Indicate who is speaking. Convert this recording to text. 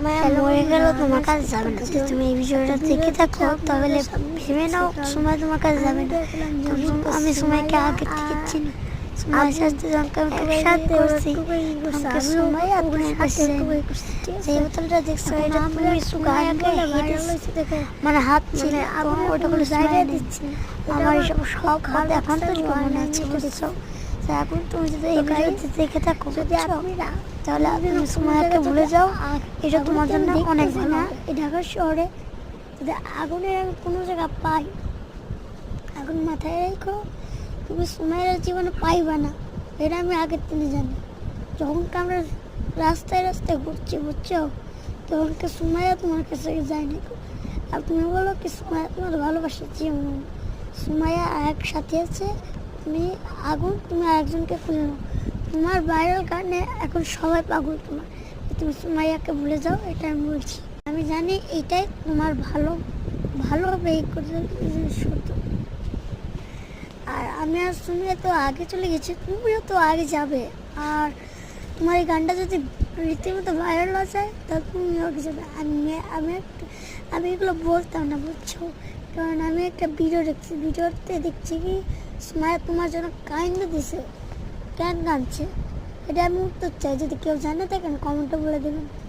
Speaker 1: মায়া মরে গেল, তোমার কাছে যাবে না। যদি তুমি এই বিষয়টা দেখে থাকো তাহলে ভেবে নাও সময় তোমার কাছে যাবে না। আমি সময়কে আগে থেকে চিনি। সময় শাস্তি যখন আমি একসাথে করছি তখন সময় আর তোমার কাছে যে বোতলটা দেখছো এটা তুমি সুমায়াকে মানে হাত ছিল তখন ওটা কোনো জায়গায় দিচ্ছি। আমার এসব সব কথা এখন তো মনে আছে, বুঝছো? এখন তুমি যদি এই ভিডিওতে দেখে থাকো তাহলে তুমি সুমায়াকে ভুলে যাও, এটা তোমার জন্য অনেক ভালো। এই ঢাকা শহরে যদি আগুনের আমি কোনো জায়গা পাই, আগুন মাথায় রেখো, তুমি সুমাইয়ের জীবনে পাইবা না, এটা আমি আগের থেকে জানি। যখন আমরা রাস্তায় রাস্তায় ঘুরছি, বুঝছো, তখন সুমাইয়া তোমার কাছে যায় না। আর তুমি বলো কি সুমাইয়া তোমার ভালোবাসার জীবন। সুমাইয়া এক সাথে আছে, তুমি আগুন, তুমি আরেকজনকে খুঁজে নাও। তোমার ভাইরাল কারণে এখন সবাই পাগল তোমার। তুমি সুমাইয়াকে ভুলে যাও, এটা আমি বলছি। আমি জানি এটাই তোমার ভালো হবে, এই কথা সত্য। আর আমি আর সুমিয়া তো আগে চলে গেছি, তুমিও তো আগে যাবে। আর তোমার এই গানটা যদি রীতিমতো ভাইরাল হয়ে যায় তাহলে তুমিও আগে যাবে। আমি এগুলো বলতাম না, বুঝছো, কারণ আমি একটা ভিডিও দেখছি, ভিডিওতে দেখছি কি সুমাইয়া তোমার জন্য কাইন্ড দিছে, কেন কাঁদছে, এটা আমি উত্তর চাই। যদি কেউ জানে থাকেন কমেন্টে বলে দেবেন।